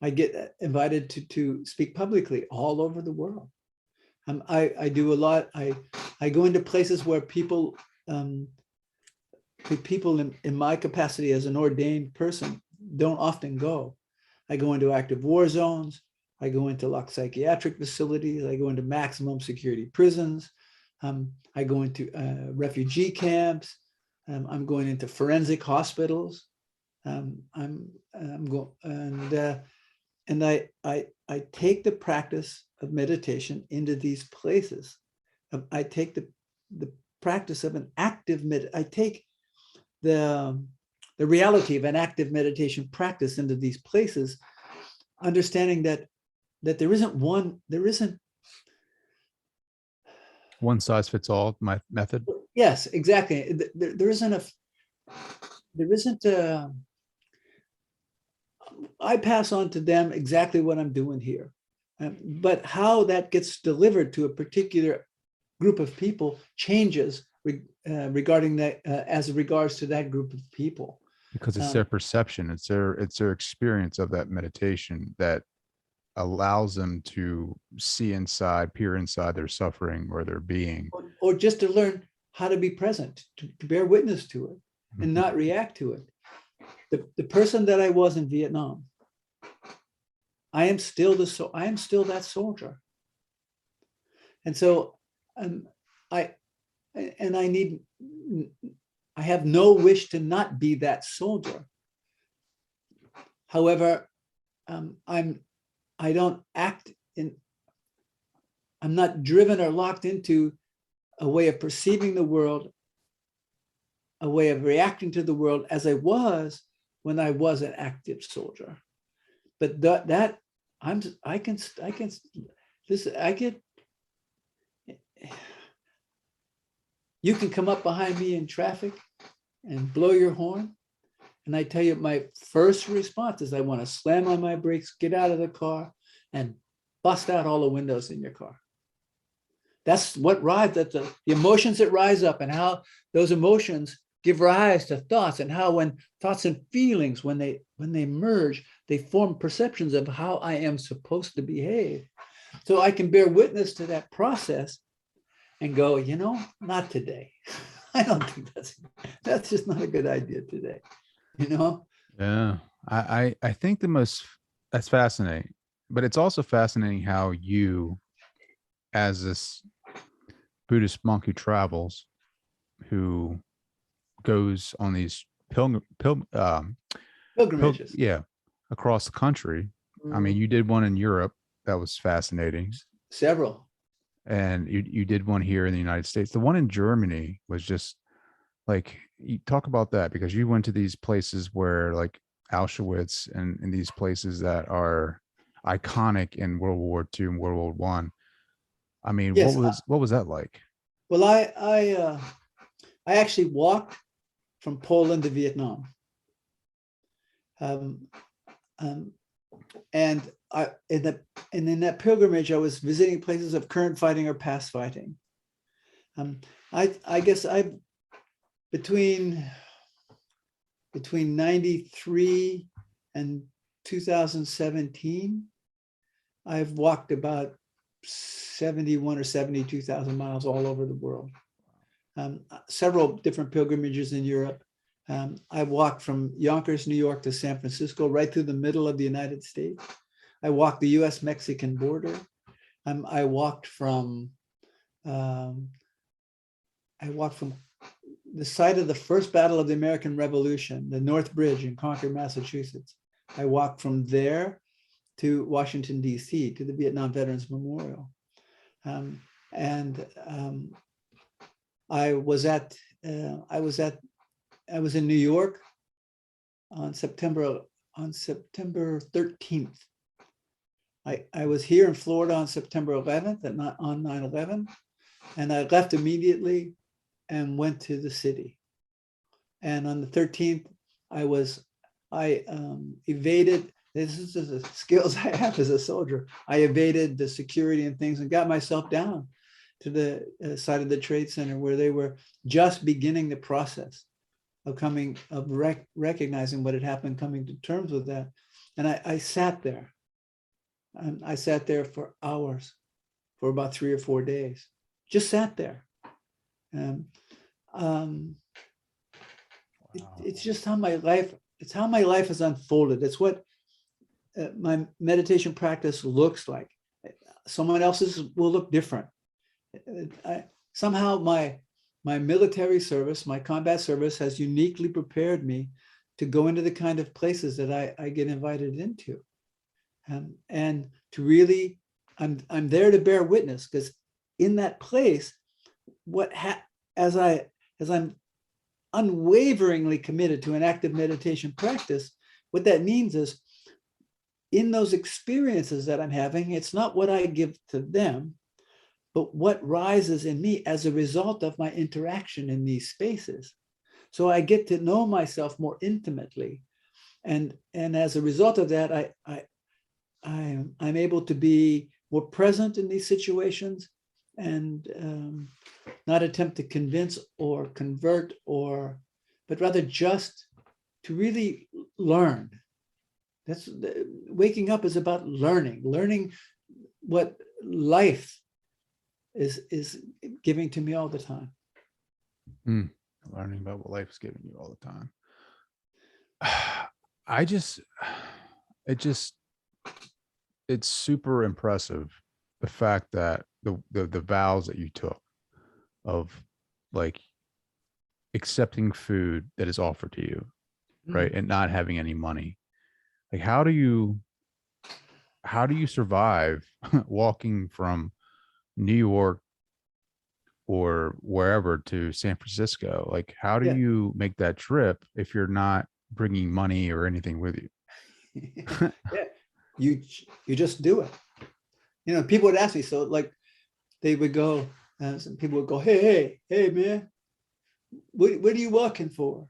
Speaker 7: I get invited to speak publicly all over the world. I do a lot. I go into places where people in my capacity as an ordained person don't often go. I go into active war zones. I go into locked psychiatric facilities. I go into maximum security prisons. I go into refugee camps. I'm going into forensic hospitals. I'm going and I take the practice of meditation into these places. I take the practice of an active I take the reality of an active meditation practice into these places, understanding that there isn't
Speaker 6: one size fits all, my method.
Speaker 7: Yes, exactly. There isn't there isn't a, I pass on to them exactly what I'm doing here. But how that gets delivered to a particular group of people changes regarding that, as regards to that group of people.
Speaker 6: Because it's their perception, it's their experience of that meditation that allows them to see inside, peer inside their suffering or their being.
Speaker 7: Or just to learn how to be present, to bear witness to it and not react to it. The person that I was in Vietnam, I am still that soldier. And so I have no wish to not be that soldier. However, I'm not driven or locked into a way of perceiving the world, a way of reacting to the world as I was when I was an active soldier. But you can come up behind me in traffic and blow your horn. And I tell you, my first response is I want to slam on my brakes, get out of the car and bust out all the windows in your car. That's what rides, that the emotions that rise up and how those emotions give rise to thoughts, and how when thoughts and feelings, when they merge, they form perceptions of how I am supposed to behave. So I can bear witness to that process and go, not today. I don't think that's just not a good idea today,
Speaker 6: Yeah, I think that's fascinating, but it's also fascinating how you, as this Buddhist monk who travels, who goes on these
Speaker 7: pilgrimages,
Speaker 6: across the country. I mean, you did one in Europe that was fascinating.
Speaker 7: Several.
Speaker 6: And you did one here in the United States. The one in Germany was just like, you talk about that, because you went to these places where, like Auschwitz and these places that are iconic in World War II and World War I. I mean,
Speaker 7: yes,
Speaker 6: what was that like?
Speaker 7: Well, I actually walked from Poland to Vietnam. And in that pilgrimage, I was visiting places of current fighting or past fighting. I guess between 93 and 2017, I've walked about 71 or 72,000 miles all over the world. Several different pilgrimages in Europe. I walked from Yonkers, New York to San Francisco, right through the middle of the United States. I walked the US-Mexican border. I walked from the site of the first battle of the American Revolution, the North Bridge in Concord, Massachusetts. I walked from there to Washington, D.C., to the Vietnam Veterans Memorial. I was in New York on September 13th. I was here in Florida on September 11th, on 9/11, and I left immediately and went to the city. And on the 13th, I evaded. This is the skills I have as a soldier. I evaded the security and things and got myself down to the side of the Trade Center, where they were just beginning the process of recognizing what had happened, coming to terms with that. And I sat there. And I sat there for hours, for about 3 or 4 days. Just sat there. It's just how my life has unfolded. It's what my meditation practice looks like. Someone else's will look different. Somehow my military service, my combat service, has uniquely prepared me to go into the kind of places that I get invited into, and to really, I'm there to bear witness, because in that place, as I'm unwaveringly committed to an active meditation practice, what that means is, in those experiences that I'm having, it's not what I give to them, but what rises in me as a result of my interaction in these spaces. So I get to know myself more intimately. And as a result of that, I'm able to be more present in these situations and not attempt to convince or convert but rather just to really learn. Waking up is about learning what life is giving to me all the time.
Speaker 6: Learning about what life is giving you all the time. It's super impressive, the fact that the vows that you took of like accepting food that is offered to you, right, and not having any money. Like, how do you survive walking from New York or wherever to San Francisco? Like, how do you make that trip if you're not bringing money or anything with you?
Speaker 7: Yeah, you just do it. You know, people would ask me, so like they would go, some people would go, hey man, what are you walking for?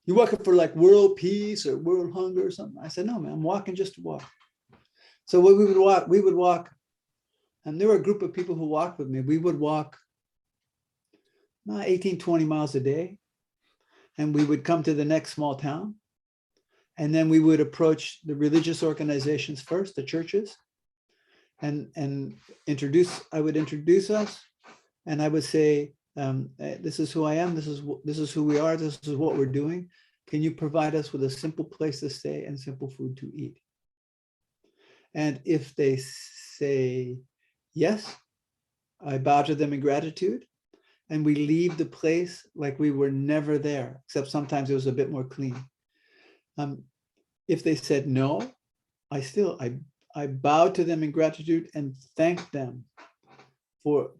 Speaker 7: You walking for like world peace or world hunger or something? I said, no, man, I'm walking just to walk. So when we would walk, and there were a group of people who walked with me. We would walk 18, 20 miles a day, and we would come to the next small town. And then we would approach the religious organizations first, the churches, and I would introduce us, and I would say, this is who I am, this is who we are, this is what we're doing. Can you provide us with a simple place to stay and simple food to eat? And if they say yes, I bow to them in gratitude, and we leave the place like we were never there, except sometimes it was a bit more clean. If they said no, I bow to them in gratitude and thank them for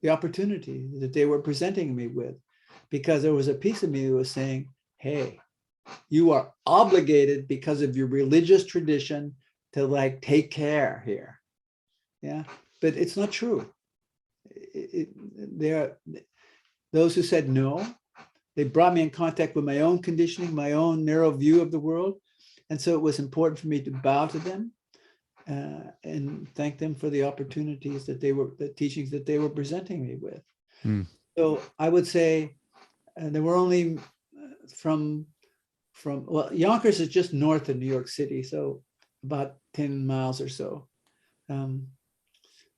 Speaker 7: the opportunity that they were presenting me with, because there was a piece of me that was saying, hey, you are obligated because of your religious tradition to like take care here. Yeah, but it's not true. Those who said no, they brought me in contact with my own conditioning, my own narrow view of the world. And so it was important for me to bow to them and thank them for the opportunities the teachings that they were presenting me with. So I would say there were only well, Yonkers is just north of New York City, so about 10 miles or so.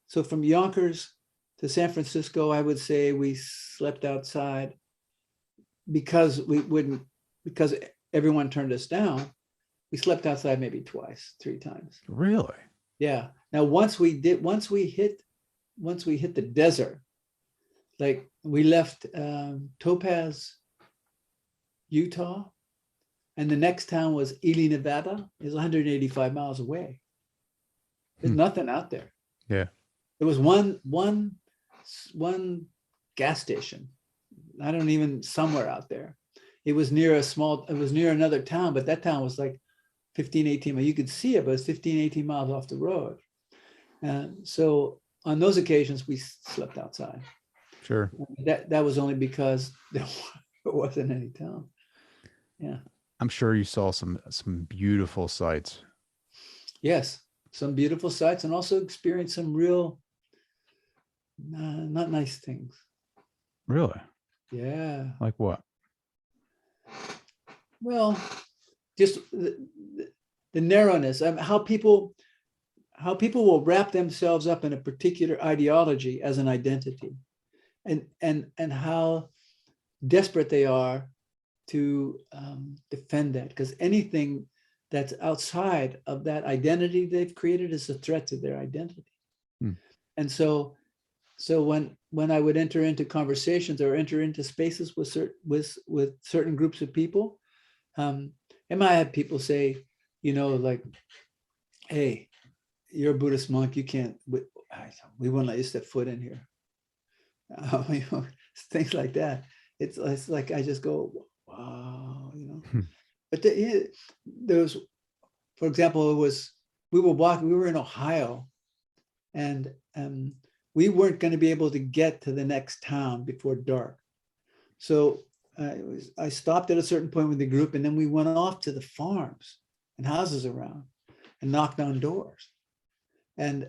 Speaker 7: So from Yonkers to San Francisco, I would say we slept outside because everyone turned us down. We slept outside maybe twice, 3 times.
Speaker 6: Really?
Speaker 7: Yeah. Now, once we hit the desert, like we left Topaz, Utah, and the next town was Ely, Nevada. Is 185 miles away. There's nothing out there.
Speaker 6: Yeah.
Speaker 7: There was one gas station. Somewhere out there. It was near another town, but that town was like 15, 18 miles. You could see it, but it's 15, 18 miles off the road. So on those occasions, we slept outside.
Speaker 6: Sure.
Speaker 7: That was only because there wasn't any town. Yeah.
Speaker 6: I'm sure you saw some beautiful sights.
Speaker 7: Yes, some beautiful sights, and also experienced some real not nice things.
Speaker 6: Really?
Speaker 7: Yeah.
Speaker 6: Like what?
Speaker 7: Well, just the narrowness, how people will wrap themselves up in a particular ideology as an identity, and how desperate they are to defend that, because anything that's outside of that identity they've created is a threat to their identity. And so when I would enter into conversations or enter into spaces with certain groups of people, I might have people say, like, hey, you're a Buddhist monk, you can't, we won't let you step foot in here. Things like that. It's like I just go, wow, But there was, for example, we were in Ohio, and we weren't going to be able to get to the next town before dark. So I stopped at a certain point with the group, and then we went off to the farms and houses around and knocked on doors. And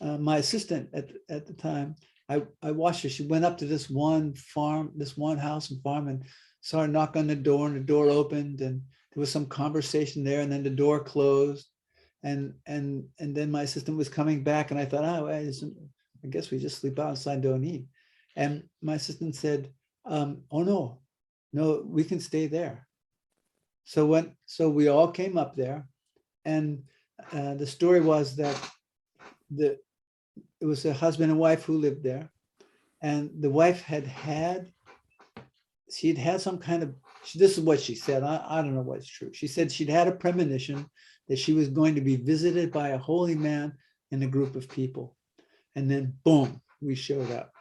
Speaker 7: my assistant at the time, I watched her. She went up to this one farm, this one house and farm, and saw her knock on the door, and the door opened, and there was some conversation there, and then the door closed, and then my assistant was coming back, and I thought, oh, I guess we just sleep outside, don't eat. And my assistant said, oh no, we can stay there. So we all came up there, and the story was that it was a husband and wife who lived there, and the wife she'd had some kind of, this is what she said, I don't know what's true. She said she'd had a premonition that she was going to be visited by a holy man in a group of people. And then boom, we showed up.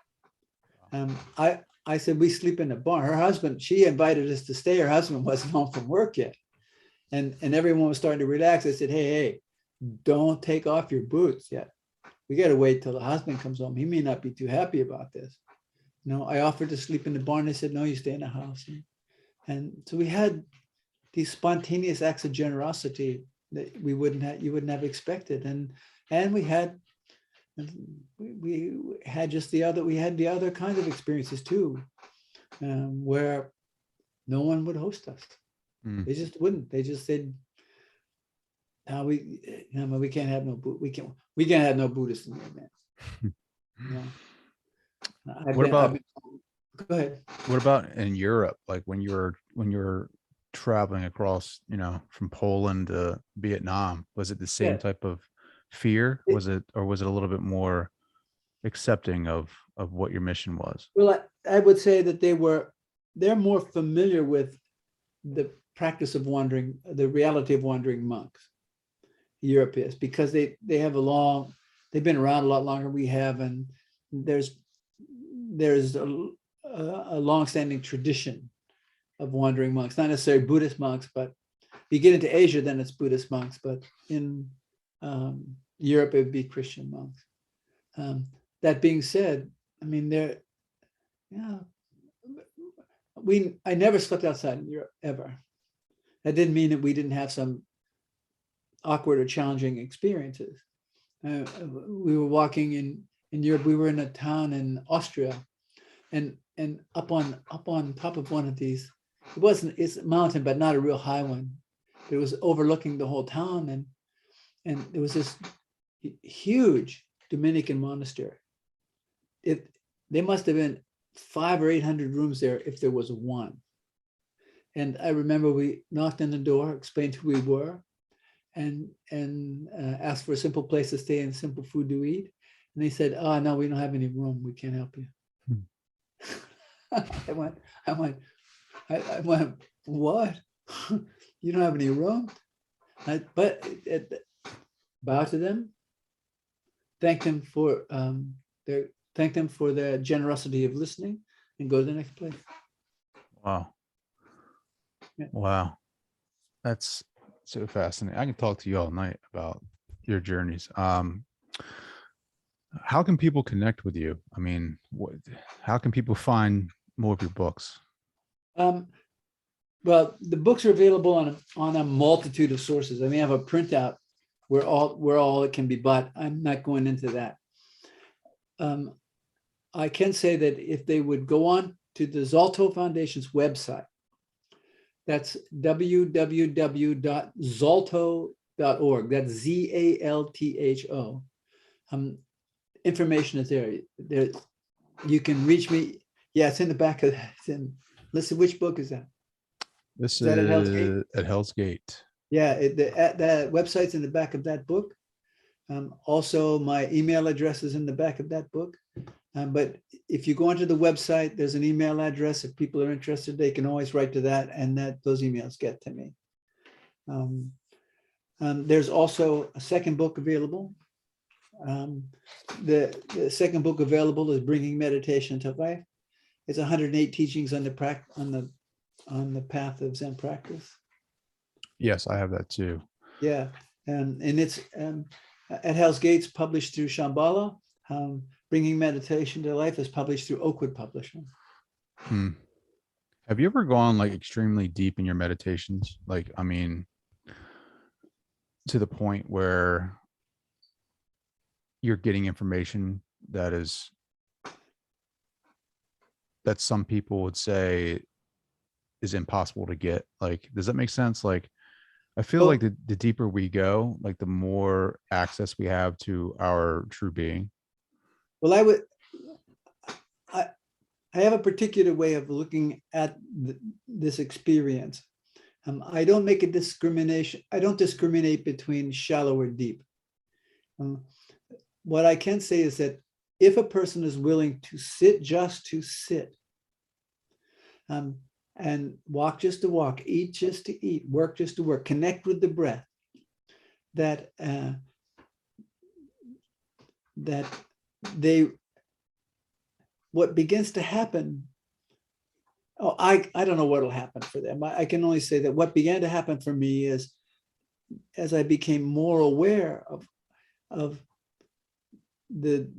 Speaker 7: I said, we sleep in the barn. Her husband, she invited us to stay. Her husband wasn't home from work yet. And everyone was starting to relax. I said, hey, don't take off your boots yet. We got to wait till the husband comes home. He may not be too happy about this. No, I offered to sleep in the barn. They said, no, you stay in the house. And so we had these spontaneous acts of generosity that you wouldn't have expected. And we had the other kind of experiences too, where no one would host us. They just wouldn't. They just said, "No, we can't have no we can't have no Buddhists in here, man." Go ahead.
Speaker 6: What about in Europe? Like when you're traveling across, from Poland to Vietnam, was it the same type of fear? Was it a little bit more accepting of what your mission was?
Speaker 7: Well, I would say that they're more familiar with the practice of wandering, the reality of wandering monks. Europe is, because they've been around a lot longer than we have, and there's a long-standing tradition of wandering monks, not necessarily Buddhist monks, but if you get into Asia, then it's Buddhist monks, but in Europe, it would be Christian monks. That being said, I mean, I never slept outside in Europe, ever. That didn't mean that we didn't have some awkward or challenging experiences. We were walking in Europe. We were in a town in Austria, and up on top of one of these, it's a mountain, but not a real high one. It was overlooking the whole town, and there was this huge Dominican monastery. There must have been 500 or 800 rooms there if there was one. And I remember we knocked on the door, explained who we were, and asked for a simple place to stay and simple food to eat. And they said, "Oh no, we don't have any room. We can't help you." I went, "What? You don't have any room?" But bow to them, thank them for their generosity of listening, and go to the next place.
Speaker 6: Wow.
Speaker 7: Yeah.
Speaker 6: Wow. That's so fascinating. I can talk to you all night about your journeys. How can people connect with you? I mean, how can people find more of your books?
Speaker 7: Well, the books are available on a multitude of sources. I mean, I have a printout where all it can be bought. I'm not going into that. I can say that if they would go on to the Zalto Foundation's website, that's www.zalto.org. That's ZALTHO. Information is there. You can reach me. Yeah, it's in the back of that. Listen, which book is that?
Speaker 6: This
Speaker 7: is that at Hell's Gate?
Speaker 6: At Hell's Gate.
Speaker 7: Yeah, the website's in the back of that book. Also, my email address is in the back of that book. But if you go onto the website, there's an email address. If people are interested, they can always write to that, and those emails get to me. There's also a second book available. The second book available is Bringing Meditation to Life. It's 108 teachings on the path of Zen practice.
Speaker 6: Yes, I have that too.
Speaker 7: Yeah, and it's at Hell's Gates, published through Shambhala. Bringing Meditation to Life is published through Oakwood Publishing.
Speaker 6: Hmm. Have you ever gone like extremely deep in your meditations? Like, I mean, to the point where you're getting information that some people would say is impossible to get. Like, does that make sense? Like, I feel like
Speaker 7: Well,
Speaker 6: the deeper we go, like the more access we have to our true being.
Speaker 7: well, I, I have a particular way of looking at this experience. I don't make a discrimination. I don't discriminate between shallow or deep. Um, what I can say is that if a person is willing to sit just to sit, and walk just to walk, eat just to eat, work just to work, connect with the breath, that they, what begins to happen, I don't know what will happen for them. I can only say that what began to happen for me is, as I became more aware of the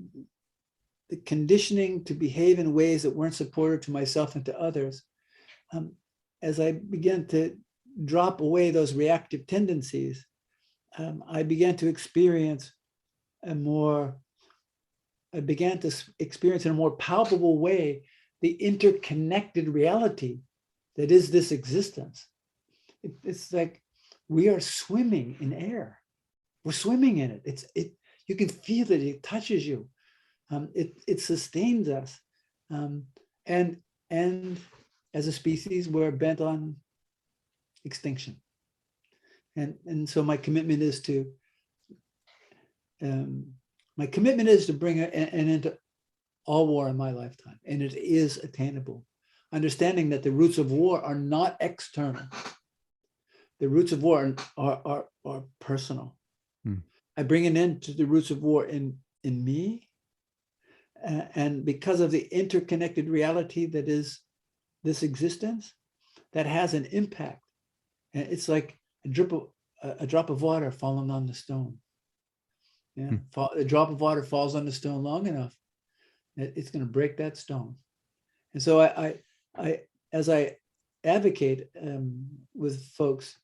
Speaker 7: conditioning to behave in ways that weren't supportive to myself and to others, as I began to drop away those reactive tendencies, I began to experience I began to experience in a more palpable way the interconnected reality that is this existence. It's like we are swimming in air. We're swimming in it. You can feel it. It touches you. It sustains us. And as a species, we're bent on extinction. And so my commitment is to bring an end to all war in my lifetime, and it is attainable. Understanding that the roots of war are not external; the roots of war are personal. I bring an end to the roots of war in me, and because of the interconnected reality that is this existence, that has an impact. And it's like a drop of water falling on the stone. Yeah, a drop of water falls on the stone long enough, it's going to break that stone. And so I as I advocate with folks,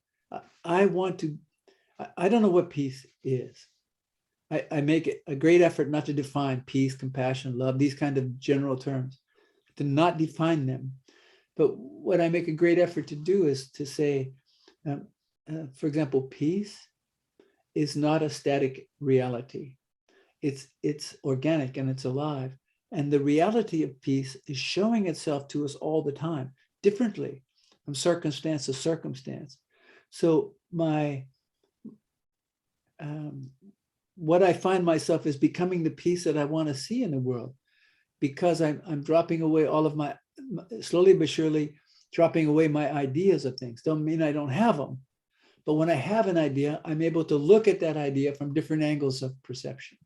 Speaker 7: I don't know what peace is. I make a great effort not to define peace, compassion, love, these kind of general terms, to not define them. But what I make a great effort to do is to say, for example, peace is not a static reality. It's organic and it's alive. And the reality of peace is showing itself to us all the time, differently from circumstance to circumstance. So what I find myself is becoming the peace that I want to see in the world, because I'm dropping away all of my, slowly but surely, dropping away my ideas of things. Don't mean I don't have them. But when I have an idea, I'm able to look at that idea from different angles of perception.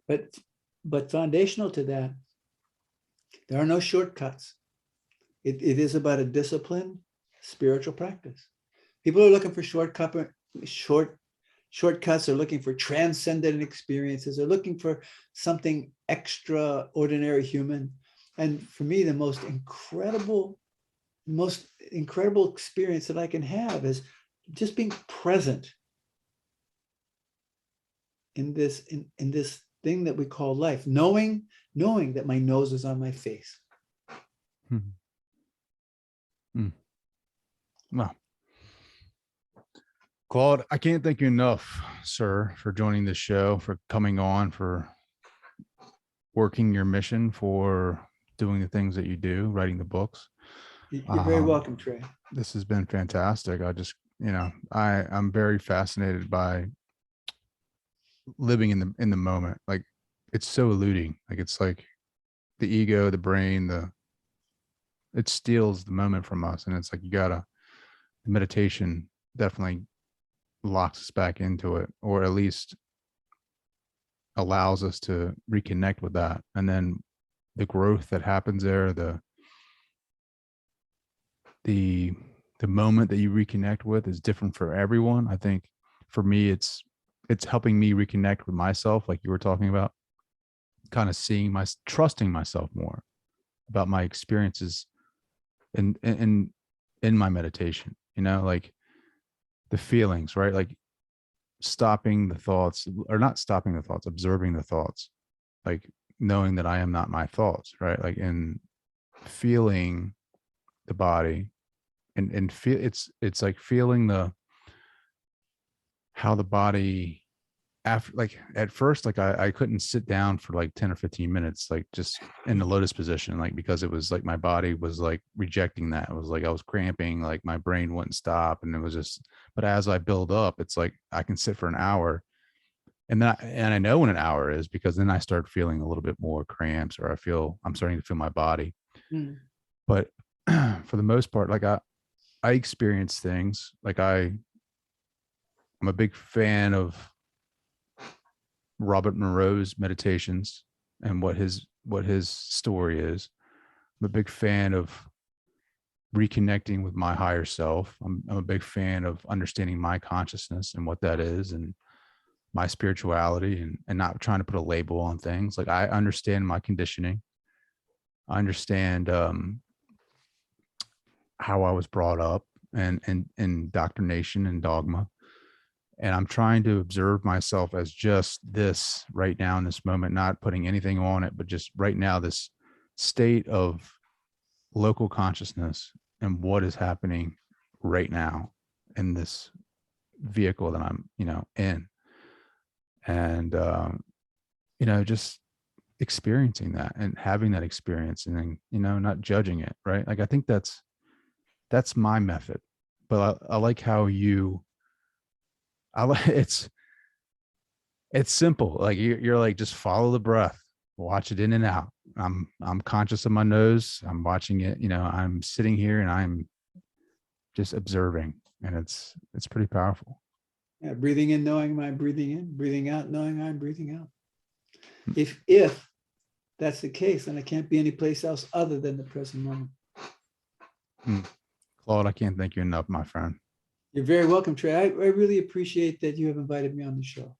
Speaker 7: But foundational to that, there are no shortcuts. It is about a disciplined spiritual practice. People are looking for shortcuts, are looking for transcendent experiences, they're looking for something extraordinary human. And for me, the most incredible experience that I can have is just being present in this thing that we call life, knowing that my nose is on my face.
Speaker 6: Well, Claude, I can't thank you enough, sir, for joining the show, for coming on, for working your mission, for doing the things that you do, writing the books.
Speaker 7: You're very welcome, Trey.
Speaker 6: This has been fantastic. I just, I'm very fascinated by living in the moment. Like, it's so eluding. Like, it's like the ego, the brain, it steals the moment from us. And it's like, meditation definitely locks us back into it, or at least allows us to reconnect with that. And then the growth that happens there, the moment that you reconnect with is different for everyone. I think for me, it's helping me reconnect with myself, like you were talking about, kind of trusting myself more. about my experiences in my meditation, like the feelings, right? Like stopping the thoughts, or not stopping the thoughts, observing the thoughts, like knowing that I am not my thoughts, right? Like, and feeling the body and feel it's like feeling how the body, after, like at first, like I couldn't sit down for like 10 or 15 minutes, like just in the lotus position, like because it was like my body was like rejecting that. It was like I was cramping, like my brain wouldn't stop, and it was just, but as I build up, it's like I can sit for an hour, and then I know when an hour is, because then I start feeling a little bit more cramps, or I'm starting to feel my body.
Speaker 7: Mm.
Speaker 6: But for the most part, like I experience things, like I'm a big fan of Robert Monroe's meditations and what his story is. I'm a big fan of reconnecting with my higher self. I'm a big fan of understanding my consciousness and what that is, and my spirituality, and not trying to put a label on things. Like I understand my conditioning. I understand how I was brought up, and indoctrination and dogma. And I'm trying to observe myself as just this right now in this moment, not putting anything on it, but just right now, this state of local consciousness and what is happening right now in this vehicle that I'm, in. And, just experiencing that and having that experience, and then, not judging it. Right. Like, I think that's my method, but I like how it's simple. Like you're like, just follow the breath, watch it in and out. I'm conscious of my nose. I'm watching it, I'm sitting here and I'm just observing, and it's pretty powerful.
Speaker 7: Yeah, breathing in, knowing I'm breathing in, breathing out, knowing I'm breathing out. If that's the case, then I can't be any place else other than the present moment.
Speaker 6: Claude, I can't thank you enough, my friend.
Speaker 7: You're very welcome, Trey. I really appreciate that you have invited me on the show.